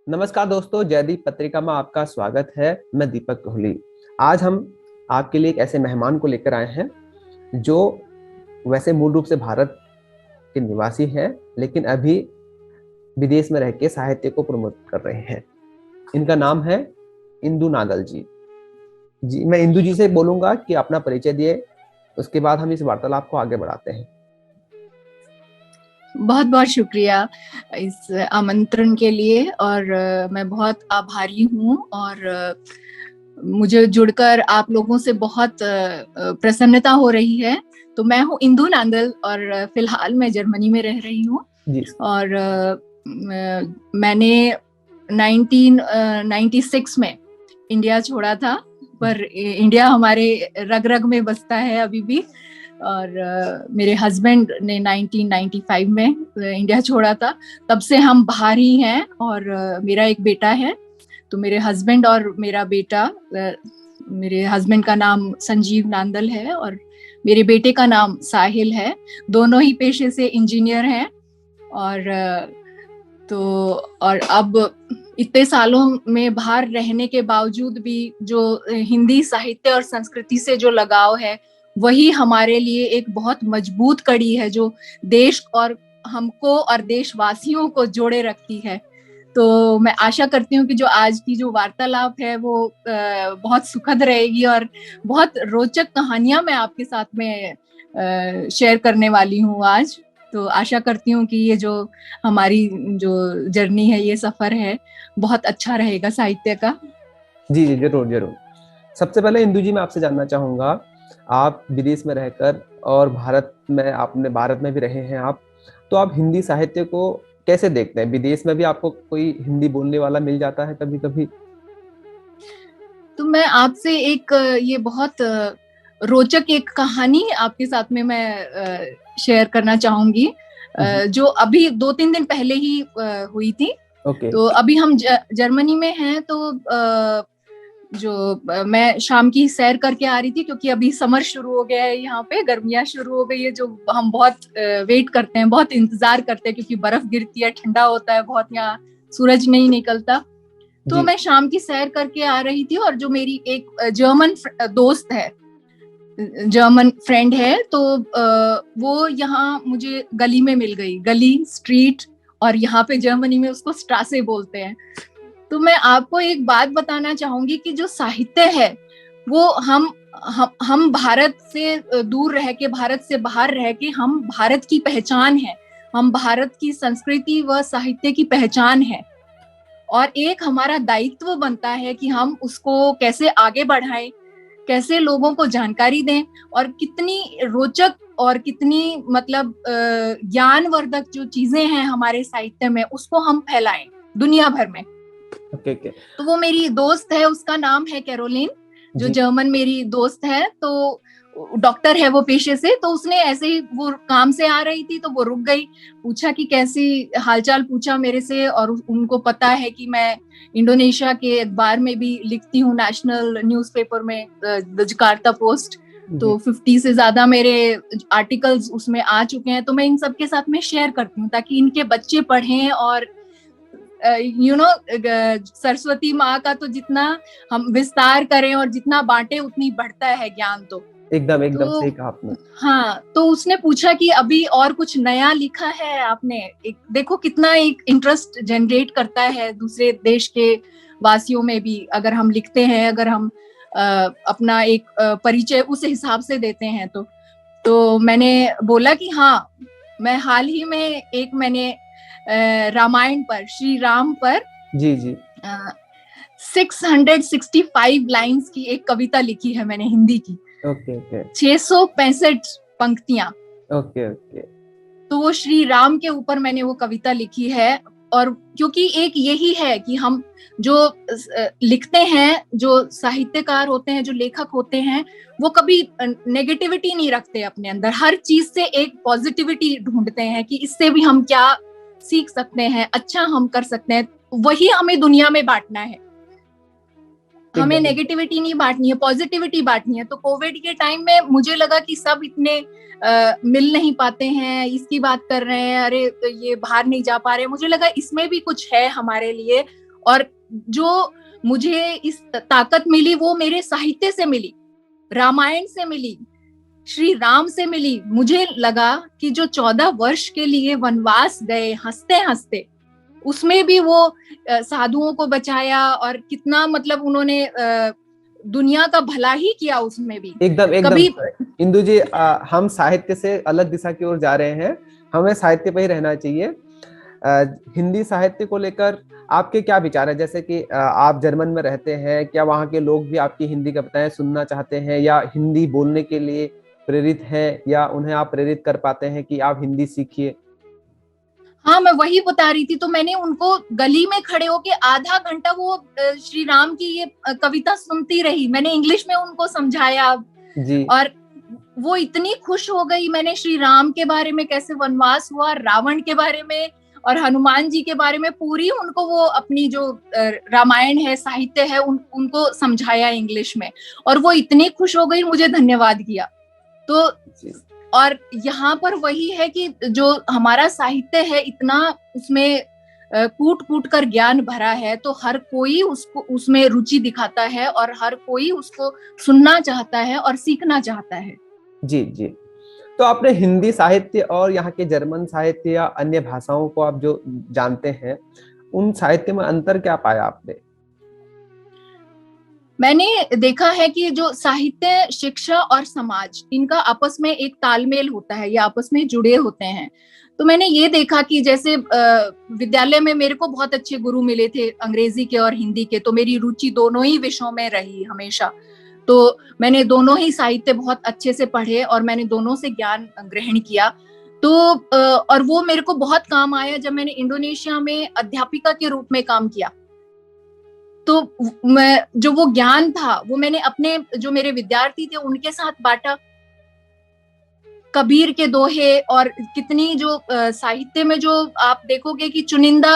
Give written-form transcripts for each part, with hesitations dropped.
नमस्कार दोस्तों, जयदीप पत्रिका में आपका स्वागत है। मैं दीपक कोहली। आज हम आपके लिए एक ऐसे मेहमान को लेकर आए हैं जो वैसे मूल रूप से भारत के निवासी हैं, लेकिन अभी विदेश में रह के साहित्य को प्रमोट कर रहे हैं। इनका नाम है इंदु नागल जी। मैं इंदु जी से बोलूंगा कि अपना परिचय दिए, उसके बाद हम इस वार्तालाप को आगे बढ़ाते हैं। बहुत बहुत शुक्रिया इस आमंत्रण के लिए और मैं बहुत आभारी हूँ और मुझे जुड़कर आप लोगों से बहुत प्रसन्नता हो रही है। तो मैं हूँ इंदु नांदल और फिलहाल मैं जर्मनी में रह रही हूँ और मैंने 1996 में इंडिया छोड़ा था, पर इंडिया हमारे रग रग में बसता है अभी भी। और मेरे हस्बैंड ने 1995 में इंडिया छोड़ा था, तब से हम बाहर ही हैं। और मेरा एक बेटा है, तो मेरे हस्बैंड और मेरा बेटा, मेरे हस्बैंड का नाम संजीव नांदल है और मेरे बेटे का नाम साहिल है। दोनों ही पेशे से इंजीनियर हैं और अब इतने सालों में बाहर रहने के बावजूद भी जो हिंदी साहित्य और संस्कृति से जो लगाव है, वही हमारे लिए एक बहुत मजबूत कड़ी है जो देश और हमको और देशवासियों को जोड़े रखती है। तो मैं आशा करती हूँ कि जो आज की जो वार्तालाप है वो बहुत सुखद रहेगी और बहुत रोचक कहानियां मैं आपके साथ में शेयर करने वाली हूँ आज। तो आशा करती हूँ कि ये जो हमारी जो जर्नी है, ये सफर है, बहुत अच्छा रहेगा साहित्य का। जी जी, जरूर जरूर। सबसे पहले इंदु जी, मैं आपसे जानना चाहूंगा, आप विदेश में रहकर और भारत में भी रहे हैं आप, तो आप हिंदी साहित्य को कैसे देखते हैं? विदेश में भी आपको कोई हिंदी बोलने वाला मिल जाता है कभी कभी? तो मैं आपसे एक ये बहुत रोचक एक कहानी आपके साथ में मैं शेयर करना चाहूंगी, जो अभी 2-3 दिन पहले ही हुई थी। तो अभी हम जर्मनी में हैं, तो मैं शाम की सैर करके आ रही थी, क्योंकि अभी समर शुरू हो गया है, यहाँ पे गर्मियां शुरू हो गई है, जो हम बहुत वेट करते हैं, बहुत इंतजार करते हैं, क्योंकि बर्फ गिरती है, ठंडा होता है बहुत, यहाँ सूरज नहीं निकलता। तो मैं शाम की सैर करके आ रही थी और जो मेरी एक जर्मन दोस्त है, जर्मन फ्रेंड है, तो वो यहाँ मुझे गली में मिल गई, गली स्ट्रीट, और यहाँ पे जर्मनी में उसको स्ट्रासे बोलते हैं। तो मैं आपको एक बात बताना चाहूंगी कि जो साहित्य है वो हम भारत से दूर रह के, भारत से बाहर रह के, हम भारत की पहचान है, हम भारत की संस्कृति व साहित्य की पहचान है। और एक हमारा दायित्व बनता है कि हम उसको कैसे आगे बढ़ाएं, कैसे लोगों को जानकारी दें, और कितनी रोचक और कितनी मतलब ज्ञानवर्धक जो चीजें हैं हमारे साहित्य में, उसको हम फैलाएं दुनिया भर में। तो वो मेरी दोस्त है, उसका नाम है कैरोलिन, जो जर्मन मेरी दोस्त है। तो डॉक्टर है वो पेशे से। तो उसने ऐसे ही, वो काम से आ रही थी तो वो रुक गई, पूछा कि कैसी हालचाल पूछा मेरे से। और उनको पता है कि मैं इंडोनेशिया के अखबार में भी लिखती हूँ, नेशनल न्यूज़पेपर में, द जकार्ता पोस्ट। तो 50 से ज्यादा मेरे आर्टिकल्स उसमें आ चुके हैं। तो मैं इन सबके साथ में शेयर करती हूँ ताकि इनके बच्चे पढ़ें। और सरस्वती माँ का तो जितना हम विस्तार करें और जितना बांटे, उतनी बढ़ता है ज्ञान। तो एकदम सही कहा आपने। हाँ, तो उसने पूछा कि अभी और कुछ नया लिखा है आपने। एक देखो कितना एक इंटरेस्ट जनरेट करता है दूसरे देश के वासियों में भी, अगर हम लिखते हैं, अगर हम अपना एक परिचय उस हिसाब से देते हैं। तो मैंने बोला कि हाँ, मैं हाल ही में मैंने रामायण पर, श्री राम पर जी जी 665 लाइन्स की एक कविता लिखी है मैंने, हिंदी की। 665 पंक्तियां। तो वो श्री राम के ऊपर मैंने वो कविता लिखी है। और क्योंकि एक यही है कि हम जो लिखते हैं, जो साहित्यकार होते हैं, जो लेखक होते हैं, वो कभी नेगेटिविटी नहीं रखते अपने अंदर, हर चीज से एक पॉजिटिविटी ढूंढते हैं कि इससे भी हम क्या सीख सकते हैं, अच्छा हम कर सकते हैं। वही हमें दुनिया में बांटना है, हमें नेगेटिविटी नहीं बांटनी है, पॉजिटिविटी बांटनी है। तो कोविड के टाइम में मुझे लगा कि सब इतने मिल नहीं पाते हैं, इसकी बात कर रहे हैं, अरे ये बाहर नहीं जा पा रहे, मुझे लगा इसमें भी कुछ है हमारे लिए। और जो मुझे इस ताकत मिली वो मेरे साहित्य से मिली, रामायण से मिली, श्री राम से मिली। मुझे लगा कि जो 14 वर्ष के लिए वनवास गए हंसते हंसते, उसमें भी वो साधुओं को बचाया और कितना मतलब उन्होंने दुनिया का भला ही किया उसमें भी। एकदम एकदम कभी इंदु जी, हम साहित्य से अलग दिशा की ओर जा रहे हैं, हमें साहित्य पे ही रहना चाहिए। हिंदी साहित्य को लेकर आपके क्या विचार है? जैसे कि आप जर्मन में रहते हैं, क्या वहाँ के लोग भी आपकी हिंदी कविताएं सुनना चाहते हैं, या हिंदी बोलने के लिए प्रेरित हैं, या उन्हें आप प्रेरित कर पाते हैं कि आप हिंदी सीखिए? हाँ, मैं वही बता रही थी। तो मैंने उनको गली में खड़े होके आधा घंटा वो श्री राम की ये कविता सुनती रही। मैंने इंग्लिश में उनको समझाया जी और वो इतनी खुश हो गई। मैंने श्री राम के बारे में, कैसे वनवास हुआ, रावण के बारे में और हनुमान जी के बारे में पूरी उनको वो अपनी जो रामायण है, साहित्य है, उनको समझाया इंग्लिश में, और वो इतनी खुश हो गई, मुझे धन्यवाद किया। तो और यहाँ पर वही है कि जो हमारा साहित्य है इतना उसमें कूट कूट कर ज्ञान भरा है, तो हर कोई उसको उसमें रुचि दिखाता है और हर कोई उसको सुनना चाहता है और सीखना चाहता है। जी जी। तो आपने हिंदी साहित्य और यहाँ के जर्मन साहित्य या अन्य भाषाओं को आप जो जानते हैं, उन साहित्य में अंतर क्या पाया आपने? मैंने देखा है कि जो साहित्य, शिक्षा और समाज, इनका आपस में एक तालमेल होता है, ये आपस में जुड़े होते हैं। तो मैंने ये देखा कि जैसे विद्यालय में मेरे को बहुत अच्छे गुरु मिले थे, अंग्रेजी के और हिंदी के, तो मेरी रुचि दोनों ही विषयों में रही हमेशा। तो मैंने दोनों ही साहित्य बहुत अच्छे से पढ़े और मैंने दोनों से ज्ञान ग्रहण किया। तो और वो मेरे को बहुत काम आया जब मैंने इंडोनेशिया में अध्यापिका के रूप में काम किया। तो मैं जो वो ज्ञान था वो मैंने अपने जो मेरे विद्यार्थी थे उनके साथ बांटा। कबीर के दोहे और कितनी जो साहित्य में जो आप देखोगे कि चुनिंदा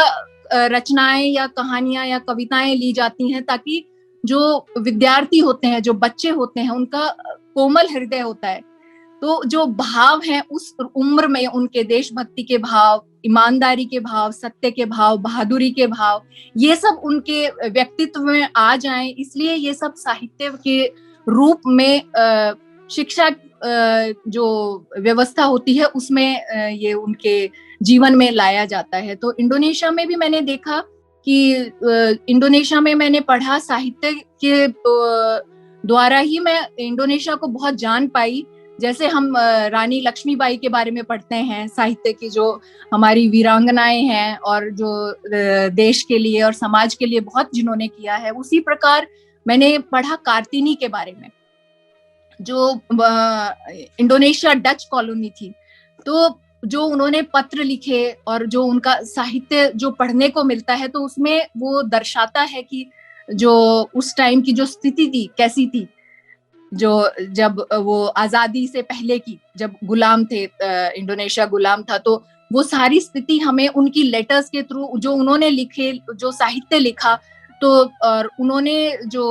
रचनाएं या कहानियां या कविताएं ली जाती हैं, ताकि जो विद्यार्थी होते हैं, जो बच्चे होते हैं, उनका कोमल हृदय होता है, तो जो भाव हैं उस उम्र में उनके देशभक्ति के भाव, ईमानदारी के भाव, सत्य के भाव, बहादुरी के भाव, ये सब उनके व्यक्तित्व में आ जाएं, इसलिए ये सब साहित्य के रूप में शिक्षा जो व्यवस्था होती है उसमें ये उनके जीवन में लाया जाता है। तो इंडोनेशिया में भी मैंने देखा कि इंडोनेशिया में मैंने पढ़ा, साहित्य के द्वारा ही मैं इंडोनेशिया को बहुत जान पाई। जैसे हम रानी लक्ष्मीबाई के बारे में पढ़ते हैं, साहित्य की जो हमारी वीरांगनाएं हैं और जो देश के लिए और समाज के लिए बहुत जिन्होंने किया है, उसी प्रकार मैंने पढ़ा कार्तिनी के बारे में, जो इंडोनेशिया डच कॉलोनी थी। तो जो उन्होंने पत्र लिखे और जो उनका साहित्य जो पढ़ने को मिलता है, तो उसमें वो दर्शाता है कि जो उस टाइम की जो स्थिति थी कैसी थी, जो जब वो आजादी से पहले की, जब गुलाम थे, इंडोनेशिया गुलाम था, तो वो सारी स्थिति हमें उनकी लेटर्स के थ्रू जो उन्होंने लिखे, जो साहित्य लिखा, तो और उन्होंने जो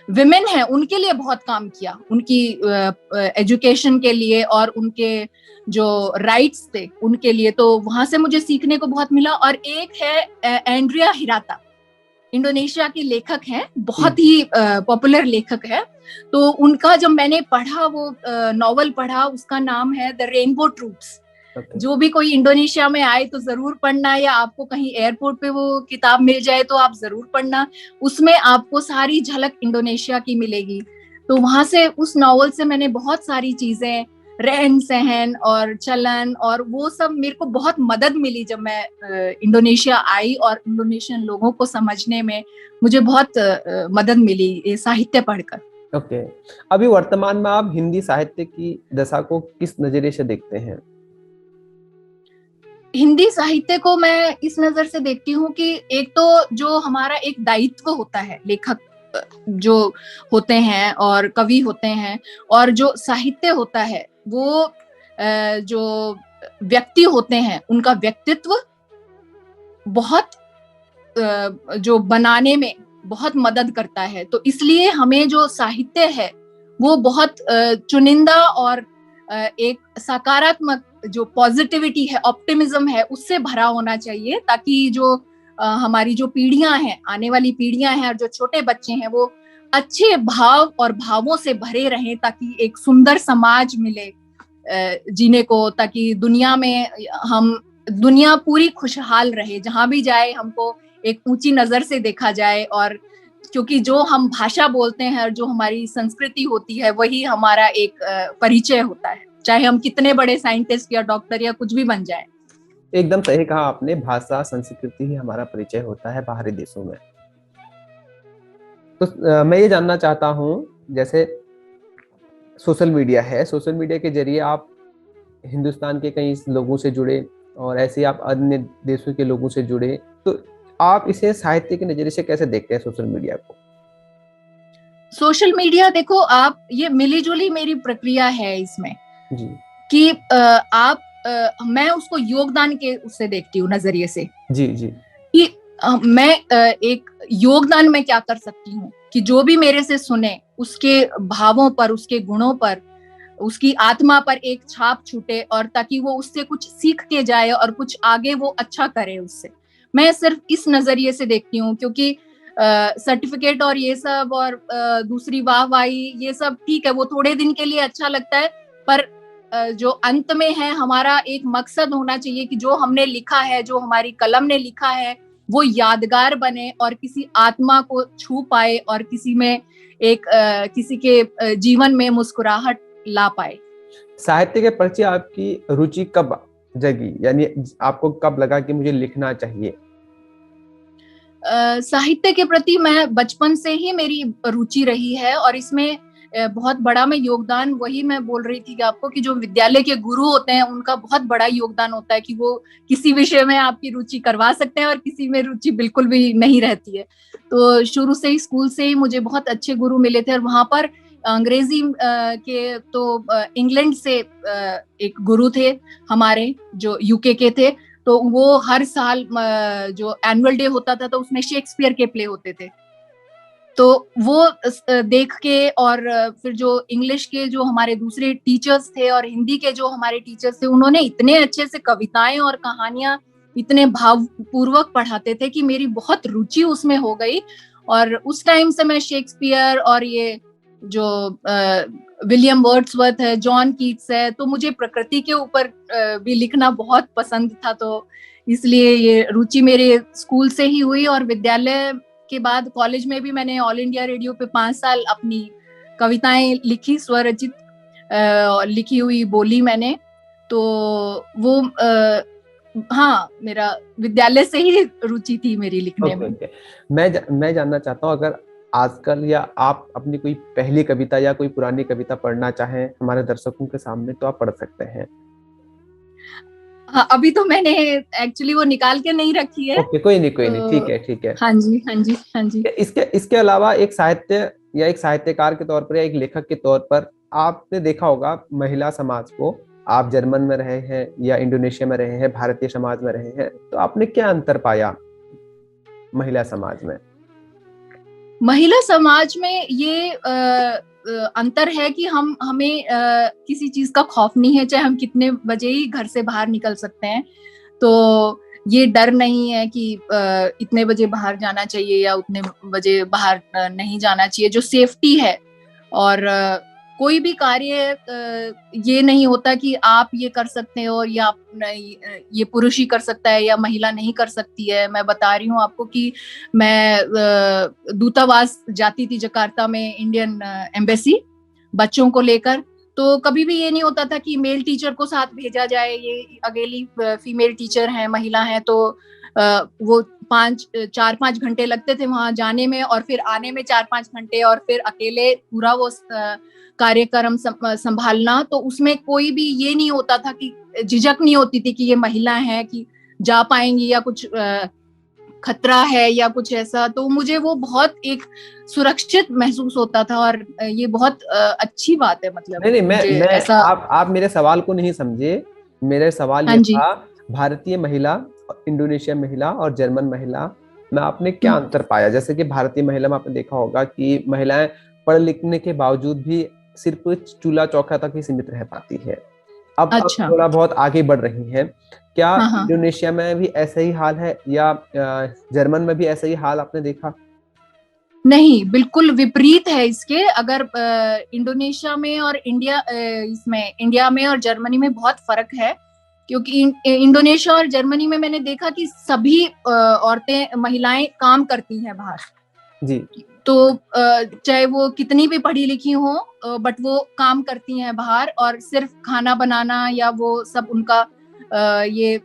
विमेन है उनके लिए बहुत काम किया, उनकी एजुकेशन के लिए और उनके जो राइट्स थे उनके लिए। तो वहां से मुझे सीखने को बहुत मिला। और एक है एंड्रिया हिराता, इंडोनेशिया के लेखक हैं, बहुत ही पॉपुलर लेखक है। तो उनका जब मैंने पढ़ा, वो नॉवल पढ़ा, उसका नाम है द रेनबो ट्रूप्स। जो भी कोई इंडोनेशिया में आए तो जरूर पढ़ना, या आपको कहीं एयरपोर्ट पे वो किताब मिल जाए तो आप जरूर पढ़ना। उसमें आपको सारी झलक इंडोनेशिया की मिलेगी। तो वहां से, उस नॉवल से मैंने बहुत सारी चीजें, रहन सहन और चलन और वो सब, मेरे को बहुत मदद मिली जब मैं इंडोनेशिया आई, और इंडोनेशियन लोगों को समझने में मुझे बहुत मदद मिली ये साहित्य पढ़कर। ओके। अभी वर्तमान में आप हिंदी साहित्य की दशा को किस नजरिए से देखते हैं? हिंदी साहित्य को मैं इस नजर से देखती हूँ कि एक तो जो हमारा एक दायित्व होता है, लेखक जो होते हैं और कवि होते हैं, और जो साहित्य होता है, वो जो व्यक्ति होते हैं उनका व्यक्तित्व बहुत जो बनाने में बहुत मदद करता है। तो इसलिए हमें जो साहित्य है वो बहुत चुनिंदा और एक सकारात्मक जो पॉजिटिविटी है, ऑप्टिमिज्म है, उससे भरा होना चाहिए, ताकि जो हमारी जो पीढ़ियां हैं, आने वाली पीढ़ियां हैं और जो छोटे बच्चे हैं, वो अच्छे भाव और भावों से भरे रहें, ताकि एक सुंदर समाज मिले जीने को, ताकि दुनिया पूरी खुशहाल रहे, जहां भी जाए हमको एक ऊंची नजर से देखा जाए। और क्योंकि जो हम भाषा बोलते हैं और जो हमारी संस्कृति होती है, वही हमारा एक परिचय होता है, चाहे हम कितने बड़े साइंटिस्ट या डॉक्टर या कुछ भी बन जाए। एकदम सही कहा आपने, भाषा संस्कृति ही हमारा परिचय होता है बाहरी देशों में। तो मैं ये जानना चाहता हूँ, जैसे सोशल मीडिया है, सोशल मीडिया के जरिए आप हिंदुस्तान के कई लोगों से जुड़े और ऐसे आप अन्य देशों के लोगों से जुड़े, तो आप इसे साहित्य के नजरिए से कैसे देखते हैं सोशल मीडिया को? सोशल मीडिया, देखो आप, ये मिलीजुली मेरी प्रक्रिया है इसमें जी। कि मैं उसको योगदान के उससे देखती हूँ, नजरिए से। जी जी। कि मैं एक योगदान में क्या कर सकती हूँ कि जो भी मेरे से सुने, उसके भावों पर, उसके गुणों पर, उसकी आत्मा पर एक छाप छूटे, और ताकि वो उससे कुछ सीख के जाए और कुछ आगे वो अच्छा करे उससे। मैं सिर्फ इस नजरिए से देखती हूँ, क्योंकि सर्टिफिकेट और ये सब और दूसरी वाहवाही, ये सब ठीक है, वो थोड़े दिन के लिए अच्छा लगता है, पर जो अंत में है, हमारा एक मकसद होना चाहिए कि जो हमने लिखा है, जो हमारी कलम ने लिखा है, वो यादगार बने और किसी आत्मा को छू पाए और किसी में किसी के जीवन में मुस्कुराहट ला पाए। साहित्य के प्रति आपकी रुचि कब जगी, यानी आपको कब लगा कि मुझे लिखना चाहिए? साहित्य के प्रति मैं बचपन से ही मेरी रुचि रही है, और इसमें बहुत बड़ा मैं योगदान, वही मैं बोल रही थी कि आपको, कि जो विद्यालय के गुरु होते हैं, उनका बहुत बड़ा योगदान होता है कि वो किसी विषय में आपकी रुचि करवा सकते हैं और किसी में रुचि बिल्कुल भी नहीं रहती है। तो शुरू से ही, स्कूल से ही मुझे बहुत अच्छे गुरु मिले थे, और वहां पर अंग्रेजी के तो इंग्लैंड से एक गुरु थे हमारे, जो यूके के थे। तो वो हर साल जो एनुअल डे होता था, तो उसमें शेक्सपियर के प्ले होते थे। तो वो देख के, और फिर जो इंग्लिश के जो हमारे दूसरे टीचर्स थे और हिंदी के जो हमारे टीचर्स थे, उन्होंने इतने अच्छे से कविताएं और कहानियां इतने भावपूर्वक पढ़ाते थे कि मेरी बहुत रुचि उसमें हो गई। और उस टाइम से मैं शेक्सपियर और ये जो विलियम वर्ड्सवर्थ है, जॉन कीट्स है, तो मुझे प्रकृति के ऊपर भी लिखना बहुत पसंद था। तो इसलिए ये रुचि मेरे स्कूल से ही हुई, और विद्यालय के बाद कॉलेज में भी मैंने ऑल इंडिया रेडियो पे 5 साल अपनी कविताएं लिखी, स्वरचित लिखी हुई बोली मैंने। तो वो हाँ, मेरा विद्यालय से ही रुचि थी मेरी लिखने में। मैं जानना चाहता हूँ, अगर आजकल या आप अपनी कोई पहली कविता या कोई पुरानी कविता पढ़ना चाहें हमारे दर्शकों के सामने, तो आप पढ़ सकते हैं। हाँ, अभी तो मैंने एक्चुअली वो निकाल के नहीं रखी है। ओके, कोई नहीं, ठीक है, ठीक है। हाँ जी, हाँ जी, हाँ जी। इसके अलावा एक साहित्य या एक साहित्यकार के तौर पर या एक लेखक के तौर पर आपने देखा होगा महिला समाज को, आप जर्मन में रहे हैं या इंडोनेशिया में रहे हैं, भारतीय समाज में रहे हैं, तो आपने क्या अंतर पाया महिला समाज में? महिला समाज में ये अंतर है कि हमें किसी चीज का खौफ नहीं है, चाहे हम कितने बजे ही घर से बाहर निकल सकते हैं। तो ये डर नहीं है कि इतने बजे बाहर जाना चाहिए या उतने बजे बाहर नहीं जाना चाहिए, जो सेफ्टी है। और कोई भी कार्य ये नहीं होता कि आप ये कर सकते हो या ये पुरुष ही कर सकता है या महिला नहीं कर सकती है। मैं बता रही हूँ आपको कि मैं दूतावास जाती थी जकार्ता में, इंडियन एम्बेसी, बच्चों को लेकर। तो कभी भी ये नहीं होता था कि मेल टीचर को साथ भेजा जाए, ये अकेली फीमेल टीचर हैं, महिला हैं, तो वो 4-5 घंटे लगते थे वहां जाने में, और फिर आने में 4-5 घंटे, और फिर अकेले पूरा वो कार्यक्रम संभालना। तो उसमें कोई भी ये नहीं होता था कि झिझक नहीं होती थी कि ये महिला है कि जा पाएंगी या कुछ खतरा है या कुछ ऐसा। तो मुझे वो बहुत एक सुरक्षित महसूस होता था, और ये बहुत अच्छी बात है। मतलब नहीं, मैं ऐसा आप मेरे सवाल को नहीं समझे। मेरे सवाल ये था, भारतीय महिला, इंडोनेशिया महिला और जर्मन महिला में आपने क्या अंतर पाया? जैसे कि भारतीय महिला में आपने देखा होगा कि महिलाएं पढ़ लिखने के बावजूद भी सिर्फ चूल्हा चौका तक ही सीमित रह पाती है। अब अच्छा। थोड़ा बहुत आगे बढ़ रही है। क्या हाँ हाँ। इंडोनेशिया में भी ऐसा ही हाल है, या जर्मन में भी ऐसा ही हाल आपने देखा? नहीं, बिल्कुल विपरीत है इसके। अगर इंडोनेशिया में और इसमें इंडिया में और जर्मनी में बहुत फर्क है, क्योंकि इंडोनेशिया और जर्मनी में मैंने देखा कि सभी औरतें, महिलाएं काम करती हैं बाहर। जी। तो चाहे वो कितनी भी पढ़ी लिखी हो, बट वो काम करती हैं बाहर, और सिर्फ खाना बनाना या वो सब उनका ये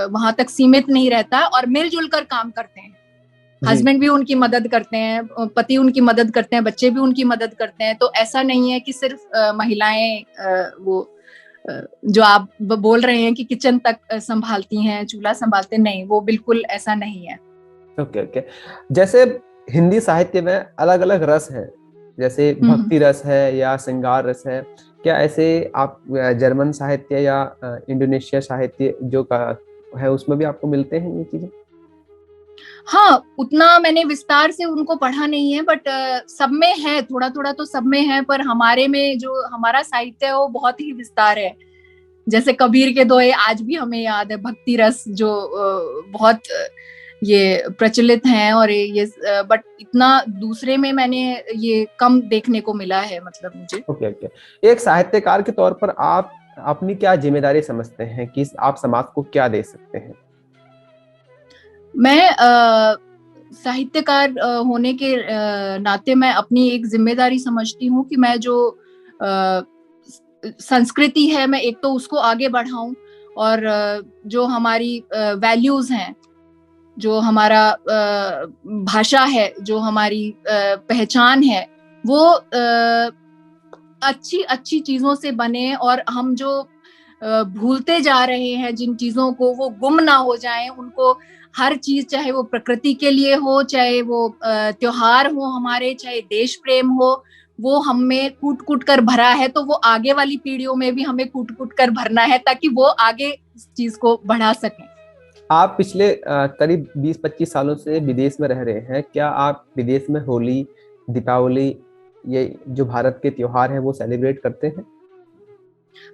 वहां तक सीमित नहीं रहता, और मिलजुल कर काम करते हैं। जी। हस्बैंड भी उनकी मदद करते हैं, पति उनकी मदद करते हैं, बच्चे भी उनकी मदद करते हैं। तो ऐसा नहीं है कि सिर्फ महिलाएं वो जो आप बोल रहे हैं कि किचन तक संभालती हैं, चूल्हा संभालते, नहीं, वो बिल्कुल ऐसा नहीं है। Okay okay. जैसे हिंदी साहित्य में अलग अलग रस है, जैसे हम्म। भक्ति रस है या श्रृंगार रस है, क्या ऐसे आप जर्मन साहित्य या इंडोनेशिया साहित्य जो का है उसमें भी आपको मिलते हैं ये चीजें? हाँ, उतना मैंने विस्तार से उनको पढ़ा नहीं है, बट सब में है, थोड़ा थोड़ा तो सब में है। पर हमारे में जो हमारा साहित्य है वो बहुत ही विस्तार है। जैसे कबीर के दोहे आज भी हमें याद है, भक्ति रस जो बहुत ये प्रचलित हैं। और ये बट इतना दूसरे में मैंने ये कम देखने को मिला है, मतलब मुझे। Okay okay. एक साहित्यकार के तौर पर आप अपनी क्या जिम्मेदारी समझते हैं कि आप समाज को क्या दे सकते हैं? मैं साहित्यकार होने के नाते मैं अपनी एक जिम्मेदारी समझती हूँ कि मैं जो अ, संस्कृति है, मैं एक तो उसको आगे बढ़ाऊं, और जो हमारी वैल्यूज हैं, जो हमारा भाषा है, जो हमारी पहचान है, वो अच्छी अच्छी चीजों से बने, और हम जो भूलते जा रहे हैं जिन चीजों को, वो गुम ना हो जाएं। उनको हर चीज, चाहे वो प्रकृति के लिए हो, चाहे वो त्योहार हो हमारे, चाहे देश प्रेम हो, वो हम में कूट कूट कर भरा है। तो वो आगे वाली पीढ़ियों में भी हमें कूट कूट कर भरना है, ताकि वो आगे इस चीज को बढ़ा सकें। आप पिछले करीब 20-25 सालों से विदेश में रह रहे हैं, क्या आप विदेश में होली, दीपावली, ये जो भारत के त्योहार हैं वो सेलिब्रेट करते हैं?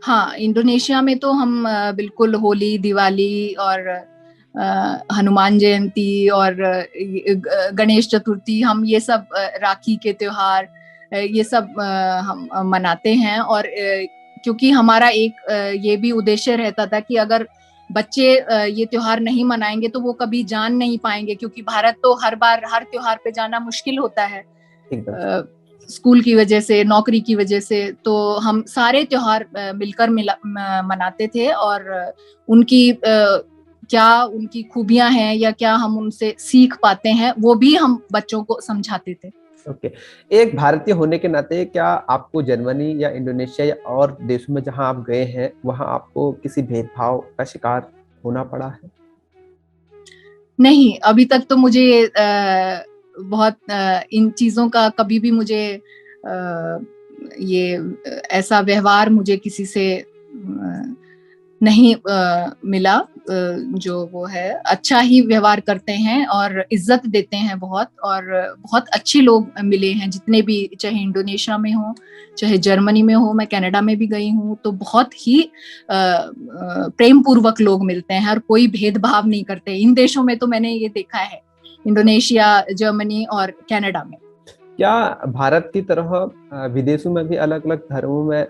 हाँ, इंडोनेशिया में तो हम बिल्कुल होली, दिवाली और हनुमान जयंती और गणेश चतुर्थी, हम ये सब राखी के त्योहार, ये सब हम मनाते हैं। और क्योंकि हमारा एक ये भी उद्देश्य रहता था कि अगर बच्चे ये त्योहार नहीं मनाएंगे तो वो कभी जान नहीं पाएंगे, क्योंकि भारत तो हर बार हर त्योहार पे जाना मुश्किल होता है, एकदम। स्कूल की वजह से, नौकरी की वजह से। तो हम सारे त्योहार मिलकर मनाते थे, और उनकी क्या उनकी खूबियां हैं या क्या हम उनसे सीख पाते हैं, वो भी हम बच्चों को समझाते थे। ओके। एक भारतीय होने के नाते क्या आपको जर्मनी या इंडोनेशिया या और देशों में जहां आप गए हैं वहां आपको किसी भेदभाव का शिकार होना पड़ा है? नहीं, अभी तक तो मुझे बहुत इन चीजों का कभी भी मुझे ये ऐसा व्यवहार मुझे किसी से नहीं मिला। जो वो है, अच्छा ही व्यवहार करते हैं और इज्जत देते हैं बहुत, और बहुत अच्छे लोग मिले हैं जितने भी, चाहे इंडोनेशिया में हो, चाहे जर्मनी में हो, मैं कनाडा में भी गई हूँ। तो बहुत ही प्रेम पूर्वक लोग मिलते हैं और कोई भेदभाव नहीं करते। इन देशों में तो मैंने ये देखा है, इंडोनेशिया, जर्मनी और कनाडा में। क्या भारत की तरह विदेशों में भी अलग अलग धर्मों में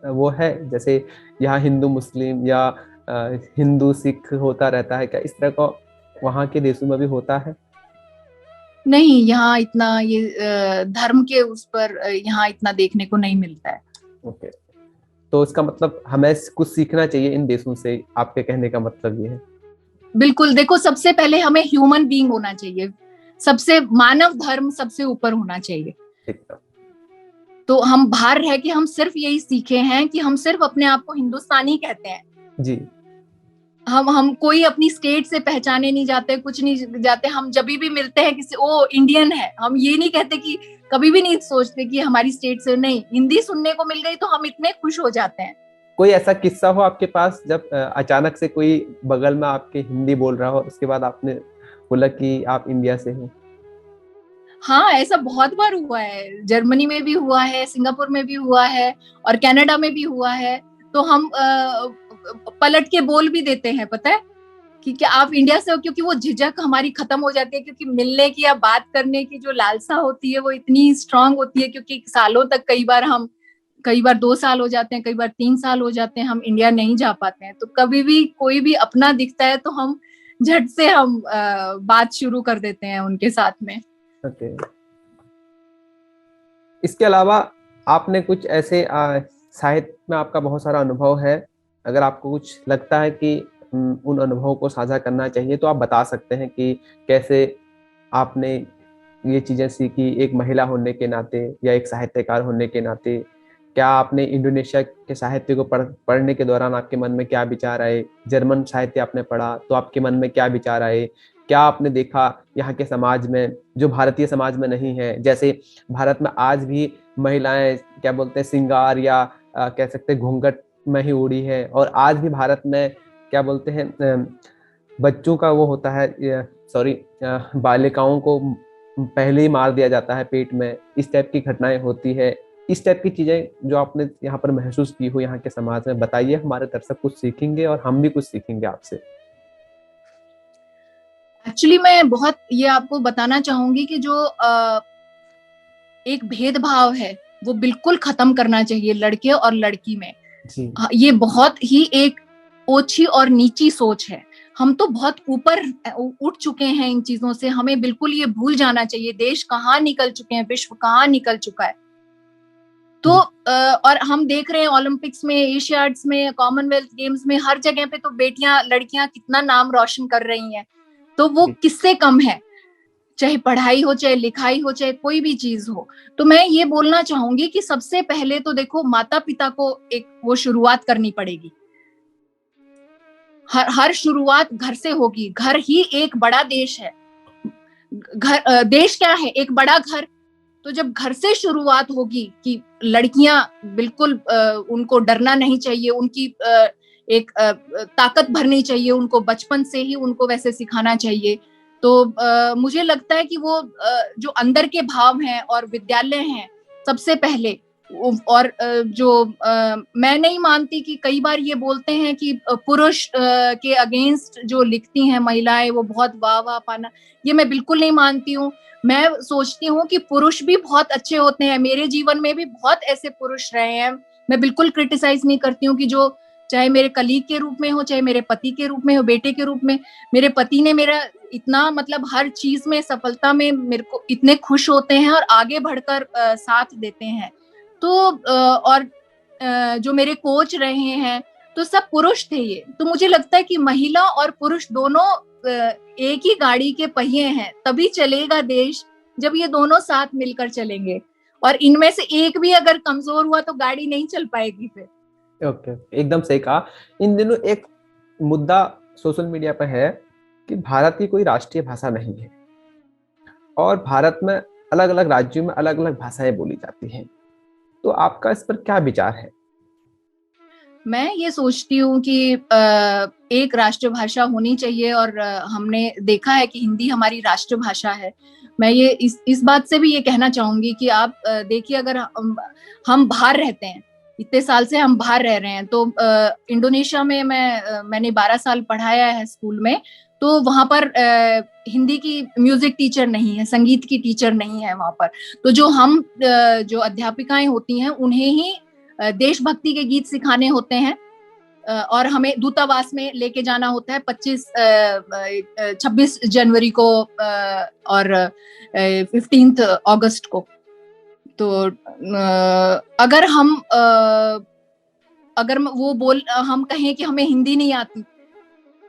वो है, जैसे यहाँ हिंदू मुस्लिम या हिंदू सिख होता रहता है, क्या इस तरह का वहाँ के देशों में भी होता है? नहीं, यहाँ इतना ये धर्म के उस पर यहाँ इतना देखने को नहीं मिलता है। ओके। तो इसका मतलब हमें कुछ सीखना चाहिए इन देशों से, आपके कहने का मतलब ये है? बिल्कुल, देखो, सबसे पहले हमें ह्यूमन बीइंग होना चाहिए, सबसे मानव धर्म सबसे ऊपर होना चाहिए। ठीक है। तो हम बाहर रह के हम सिर्फ यही सीखे हैं कि हम सिर्फ अपने आप को हिंदुस्तानी कहते हैं। जी। हम कोई अपनी स्टेट से पहचाने नहीं जाते, कुछ नहीं जाते। हम जब भी मिलते हैं किसी, ओ इंडियन है, हम ये नहीं कहते कि, कभी भी नहीं सोचते कि हमारी स्टेट से। नहीं, हिंदी सुनने को मिल गई तो हम इतने खुश हो जाते हैं। कोई ऐसा किस्सा हो आपके पास जब अचानक से कोई बगल में आपके हिंदी बोल रहा हो, उसके बाद आपने बोला कि आप इंडिया से हो? हाँ, ऐसा बहुत बार हुआ है, जर्मनी में भी हुआ है, सिंगापुर में भी हुआ है और कनाडा में भी हुआ है। तो हम पलट के बोल भी देते हैं, पता है कि क्या आप इंडिया से हो, क्योंकि वो झिझक हमारी खत्म हो जाती है, क्योंकि मिलने की या बात करने की जो लालसा होती है वो इतनी स्ट्रांग होती है, क्योंकि सालों तक, कई बार 2 साल हो जाते हैं, कई बार 3 साल हो जाते हैं, हम इंडिया नहीं जा पाते हैं। तो कभी भी कोई भी अपना दिखता है तो हम झट से हम बात शुरू कर देते हैं उनके साथ में। ओके। इसके अलावा आपने कुछ ऐसे साहित्य में आपका बहुत सारा अनुभव है, अगर आपको कुछ लगता है कि उन अनुभवों को साझा करना चाहिए तो आप बता सकते हैं कि कैसे आपने ये चीजें सीखी एक महिला होने के नाते या एक साहित्यकार होने के नाते। क्या आपने इंडोनेशिया के साहित्य को पढ़ने के दौरान आपके मन में क्या विचार आए? जर्मन साहित्य आपने पढ़ा तो आपके मन में क्या विचार आए? क्या आपने देखा यहाँ के समाज में जो भारतीय समाज में नहीं है? जैसे भारत में आज भी महिलाएं क्या बोलते हैं श्रृंगार या कह सकते हैं घूंघट में ही उड़ी है, और आज भी भारत में क्या बोलते हैं बच्चों का वो होता है, सॉरी, बालिकाओं को पहले ही मार दिया जाता है पेट में, इस टाइप की घटनाएं होती है। इस टाइप की चीजें जो आपने यहाँ पर महसूस की हो यहाँ के समाज में, बताइए, हमारे दर्शक कुछ सीखेंगे और हम भी कुछ सीखेंगे आपसे। एक्चुअली मैं बहुत ये आपको बताना चाहूंगी कि जो एक भेदभाव है वो बिल्कुल खत्म करना चाहिए लड़के और लड़की में। जी। ये बहुत ही एक ओछी और नीची सोच है। हम तो बहुत ऊपर उठ चुके हैं इन चीजों से, हमें बिल्कुल ये भूल जाना चाहिए। देश कहाँ निकल चुके हैं, विश्व कहाँ निकल चुका है। तो और हम देख रहे हैं ओलंपिक्स में, एशियाड्स में, कॉमनवेल्थ गेम्स में, हर जगह पे तो बेटियां, लड़कियां कितना नाम रोशन कर रही हैं। तो वो किससे कम है, चाहे पढ़ाई हो, चाहे लिखाई हो, चाहे कोई भी चीज हो। तो मैं ये बोलना चाहूंगी कि सबसे पहले तो देखो, माता पिता को एक वो शुरुआत करनी पड़ेगी। हर शुरुआत घर से होगी। घर ही एक बड़ा देश है। देश क्या है, एक बड़ा घर। तो जब घर से शुरुआत होगी कि लड़कियां बिल्कुल, उनको डरना नहीं चाहिए, उनकी एक ताकत भरनी चाहिए, उनको बचपन से ही उनको वैसे सिखाना चाहिए। तो मुझे लगता है कि वो जो अंदर के भाव हैं और विद्यालय हैं सबसे पहले। और मैं नहीं मानती कि कई बार ये बोलते हैं कि पुरुष के अगेंस्ट जो लिखती हैं महिलाएं वो बहुत वाह वाह पाना, ये मैं बिल्कुल नहीं मानती हूँ। मैं सोचती हूँ कि पुरुष भी बहुत अच्छे होते हैं। मेरे जीवन में भी बहुत ऐसे पुरुष रहे हैं। मैं बिल्कुल क्रिटिसाइज नहीं करती हूँ कि जो, चाहे मेरे कलीग के रूप में हो, चाहे मेरे पति के रूप में हो, बेटे के रूप में। मेरे पति ने मेरा इतना, मतलब हर चीज में, सफलता में मेरे को इतने खुश होते हैं और आगे बढ़कर साथ देते हैं। तो और जो मेरे कोच रहे हैं तो सब पुरुष थे ये। तो मुझे लगता है कि महिला और पुरुष दोनों एक ही गाड़ी के पहिए हैं, तभी चलेगा देश जब ये दोनों साथ मिलकर चलेंगे। और इनमें से एक भी अगर कमजोर हुआ तो गाड़ी नहीं चल पाएगी फिर। ओके, एकदम सही कहा। इन दिनों एक मुद्दा सोशल मीडिया पर है कि भारत की कोई राष्ट्रीय भाषा नहीं है और भारत में अलग अलग राज्यों में अलग अलग भाषाएं बोली जाती हैं। तो आपका इस पर क्या विचार है? मैं ये सोचती हूँ कि एक राष्ट्रभाषा होनी चाहिए, और हमने देखा है कि हिंदी हमारी राष्ट्रभाषा है। मैं ये इस बात से भी ये कहना चाहूंगी कि आप देखिए, अगर हम बाहर रहते हैं, इतने साल से हम बाहर रह रहे हैं, तो इंडोनेशिया में मैंने 12 साल पढ़ाया है स्कूल में। तो वहां पर हिंदी की म्यूजिक टीचर नहीं है, संगीत की टीचर नहीं है वहां पर। तो जो अध्यापिकाएं होती हैं उन्हें ही देशभक्ति के गीत सिखाने होते हैं, और हमें दूतावास में लेके जाना होता है 26 जनवरी को और 15 अगस्त को। तो अगर हम कहें कि हमें हिंदी नहीं आती,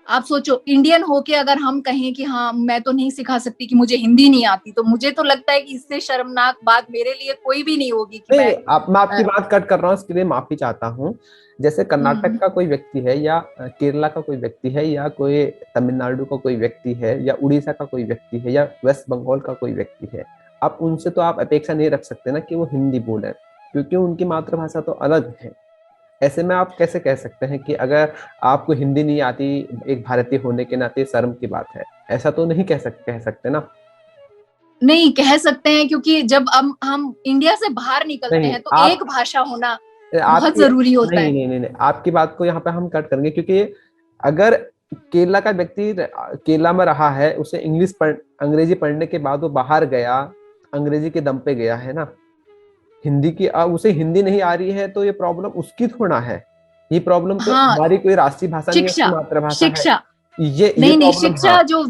आप सोचो, इंडियन होके अगर हम कहें कि हाँ मैं तो नहीं सिखा सकती कि मुझे हिंदी नहीं आती, तो मुझे तो लगता है कि इससे शर्मनाक बात मेरे लिए कोई भी नहीं होगी कि नहीं, मैं आपकी बात कट कर रहा हूँ, इसके लिए माफी चाहता हूँ। जैसे कर्नाटक का कोई व्यक्ति है या केरला का कोई व्यक्ति है या कोई तमिलनाडु का कोई व्यक्ति है या उड़ीसा का कोई व्यक्ति है या वेस्ट बंगाल का कोई व्यक्ति है, आप उनसे तो आप अपेक्षा नहीं रख सकते ना कि वो हिंदी बोले, क्योंकि उनकी मातृभाषा तो अलग है। ऐसे में आप कैसे कह सकते हैं कि अगर आपको हिंदी नहीं आती, एक भारतीय होने के नाते शर्म की बात है? ऐसा तो नहीं कह सकते ना। नहीं कह सकते हैं, क्योंकि जब हम इंडिया से बाहर निकलते नहीं हैं तो आप, एक भाषा होना बहुत आपकी, जरूरी होता नहीं है। नहीं नहीं नहीं, आपकी बात को यहाँ पे हम कट करेंगे, क्योंकि अगर केरला का व्यक्ति केरला में रहा है, उसे अंग्रेजी पढ़ने के बाद वो बाहर गया, अंग्रेजी के दम पे गया है ना, हिंदी की अब उसे हिंदी नहीं आ रही है, तो ये प्रॉब्लम उसकी थोड़ा है। ये प्रॉब्लम तो हाँ, हमारी कोई राष्ट्रीय भाषा नहीं है, उसकी शिक्षा, मातृभाषा है। शिक्षा, ये नहीं नहीं, प्रॉब्लम, हाँ। शिक्षा जो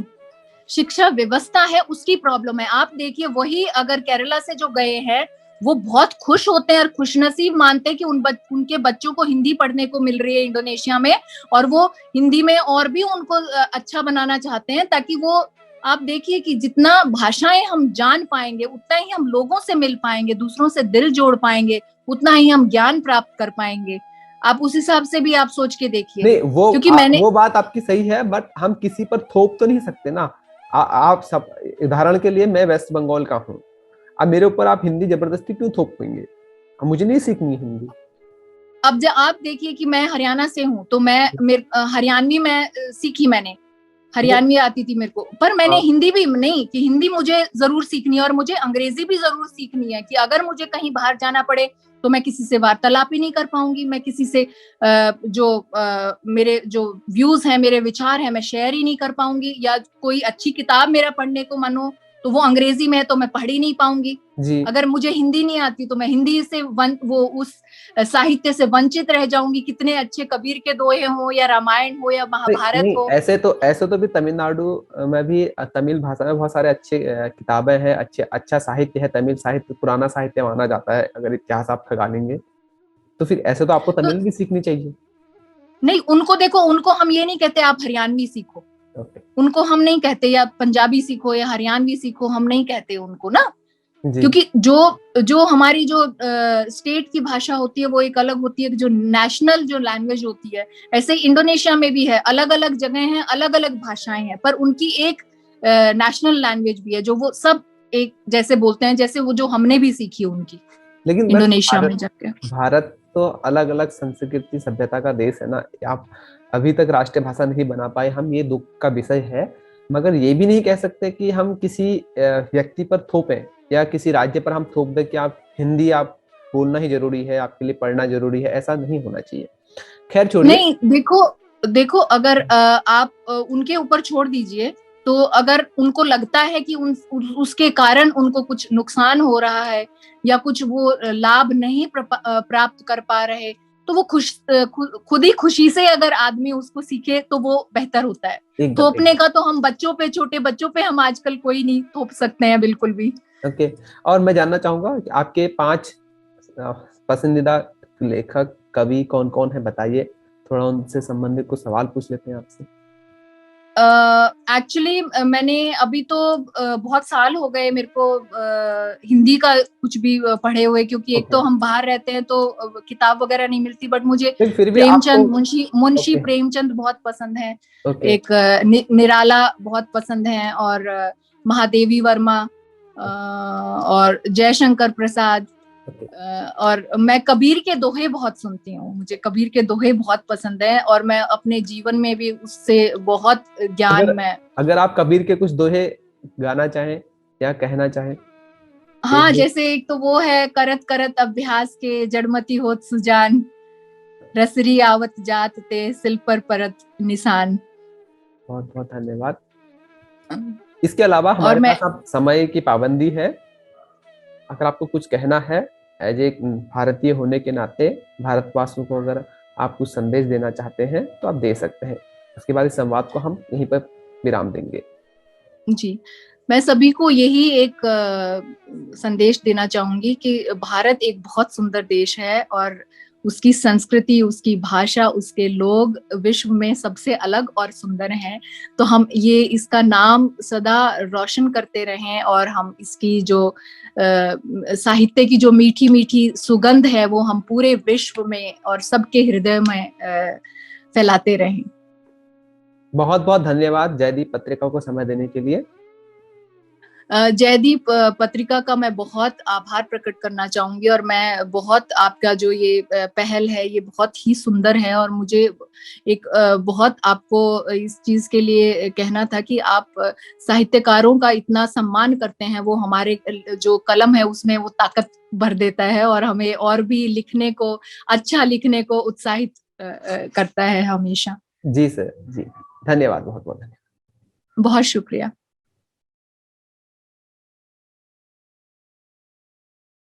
शिक्षा व्यवस्था है उसकी प्रॉब्लम है। आप देखिए, वही अगर केरला से जो गए हैं वो बहुत खुश होते हैं और खुशनसीब मानते हैं कि उनके बच्चों को हिंदी पढ़ने को मिल रही है इंडोनेशिया में, और वो हिंदी में और भी उनको अच्छा बनाना चाहते हैं, ताकि वो, आप देखिए कि जितना भाषाएं हम जान पाएंगे उतना ही हम लोगों से मिल पाएंगे, दूसरों से दिल जोड़ पाएंगे, उतना ही हम ज्ञान प्राप्त कर पाएंगे। आप उस हिसाब से भी आप सोच के देखिए, नहीं क्योंकि मैंने, वो बात आपकी सही है, बट हम किसी पर थोप तो नहीं सकते ना। आप सब, उदाहरण के लिए मैं वेस्ट बंगाल का हूँ, अब मेरे ऊपर आप हिंदी जबरदस्ती क्यों थोपेंगे? अब मुझे नहीं सीखनी हिंदी। अब जब आप देखिए कि मैं हरियाणा से हूँ, तो हरियाणवी मैं सीखी मैंने, हरियाणवी आती थी मेरे को, पर मैंने हाँ, हिंदी भी नहीं, कि हिंदी मुझे जरूर सीखनी है और मुझे अंग्रेजी भी जरूर सीखनी है, कि अगर मुझे कहीं बाहर जाना पड़े तो मैं किसी से वार्तालाप ही नहीं कर पाऊंगी, मैं किसी से मेरे जो व्यूज हैं, मेरे विचार हैं, मैं शेयर ही नहीं कर पाऊंगी, या कोई अच्छी किताब मेरा पढ़ने को मन हो तो वो अंग्रेजी में है तो मैं पढ़ ही नहीं पाऊंगी। जी। अगर मुझे हिंदी नहीं आती तो मैं हिंदी से वो उस साहित्य से वंचित रह जाऊंगी, कितने अच्छे कबीर के दोहे हो या रामायण हो या नहीं महाभारत नहीं, हो। ऐसे तो भी तमिलनाडु में भी तमिल भाषा में बहुत सारे अच्छे किताबें हैं, अच्छा साहित्य है, तमिल साहित्य पुराना साहित्य माना जाता है, अगर इतिहास आप खंगालेंगे तो फिर ऐसे तो आपको तो तमिल भी सीखनी चाहिए। नहीं, उनको देखो, उनको हम ये नहीं कहते आप हरियाणवी सीखो, ओके। उनको हम नहीं कहते या पंजाबी सीखो या हरियाणवी सीखो, हम नहीं कहते उनको ना, जी। क्योंकि जो जो हमारी जो स्टेट की भाषा होती है वो एक अलग होती है, जो नेशनल जो लैंग्वेज होती है। ऐसे ही इंडोनेशिया में भी है, अलग अलग जगह हैं, अलग अलग भाषाएं हैं, पर उनकी एक नेशनल लैंग्वेज भी है जो वो सब एक जैसे बोलते हैं, जैसे वो जो हमने भी सीखी उनकी लेकिन बट इंडोनेशिया में जाके। भारत तो अलग अलग संस्कृति सभ्यता का देश है ना। आप अभी तक राष्ट्रीय भाषा नहीं बना पाए, हम ये दुख का विषय है। मगर ये भी नहीं कह सकते कि हम किसी व्यक्ति पर थोपें या किसी राज्य पर हम थोप दें कि आप हिंदी, आप बोलना ही जरूरी है, आपके लिए पढ़ना जरूरी है, ऐसा नहीं होना चाहिए। खैर छोड़िए। नहीं, देखो देखो, अगर आप उनके ऊपर छोड़ दीजिए, तो अगर उनको लगता है कि उसके कारण उनको कुछ नुकसान हो रहा है या कुछ वो लाभ नहीं प्राप्त कर पा रहे, तो वो खुद ही खुशी से अगर आदमी उसको सीखे तो वो बेहतर होता है। एकदम थोपने एकदम। का तो हम बच्चों पे, छोटे बच्चों पे हम आजकल कोई नहीं थोप सकते हैं बिल्कुल भी। ओके। और मैं जानना चाहूंगा कि आपके 5 पसंदीदा लेखक कवि कौन कौन है, बताइए। थोड़ा उनसे संबंधित कुछ सवाल पूछ लेते हैं आपसे। एक्चुअली मैंने अभी तो बहुत साल हो गए मेरे को हिंदी का कुछ भी पढ़े हुए, क्योंकि एक ओके। तो हम बाहर रहते हैं तो किताब वगैरह नहीं मिलती, बट मुझे फिर भी आपको। प्रेमचंद, मुंशी मुंशी ओके। प्रेमचंद बहुत पसंद है। ओके। एक निराला बहुत पसंद है, और महादेवी वर्मा, और जयशंकर प्रसाद, ओके। और मैं कबीर के दोहे बहुत सुनती हूँ, मुझे कबीर के दोहे बहुत पसंद है, और मैं अपने जीवन में भी उससे बहुत ज्ञान अगर में। अगर आप कबीर के कुछ दोहे गाना चाहें या कहना चाहें, एक हाँ, दो। जैसे एक तो वो है, करत करत अभ्यास के जड़मती होत सुजान, रसरी आवत जात ते सिल पर परत निशान। बहुत बहुत धन्यवाद। इसके अलावा और हमारे मैं, पास आप समय की पाबंदी है। अगर आपको कुछ कहना है एज ए भारतीय होने के नाते, भारतवासियों को अगर आप कुछ संदेश देना चाहते हैं तो आप दे सकते हैं। उसके बाद इस संवाद को हम यहीं पर विराम देंगे। जी, मैं सभी को यही एक संदेश देना चाहूंगी कि भारत एक बहुत सुंदर देश है, और उसकी संस्कृति, उसकी भाषा, उसके लोग विश्व में सबसे अलग और सुंदर हैं। तो हम ये इसका नाम सदा रोशन करते रहें, और हम इसकी जो साहित्य की जो मीठी मीठी सुगंध है वो हम पूरे विश्व में और सबके हृदय में फैलाते रहें। बहुत बहुत धन्यवाद जयदीप पत्रिका को समय देने के लिए। जयदीप पत्रिका का मैं बहुत आभार प्रकट करना चाहूंगी, और मैं बहुत आपका जो ये पहल है ये बहुत ही सुंदर है, और मुझे एक बहुत आपको इस चीज के लिए कहना था कि आप साहित्यकारों का इतना सम्मान करते हैं, वो हमारे जो कलम है उसमें वो ताकत भर देता है, और हमें और भी लिखने को, अच्छा लिखने को उत्साहित करता है हमेशा। जी सर, जी धन्यवाद, बहुत बहुत धन्यवाद। बहुत शुक्रिया।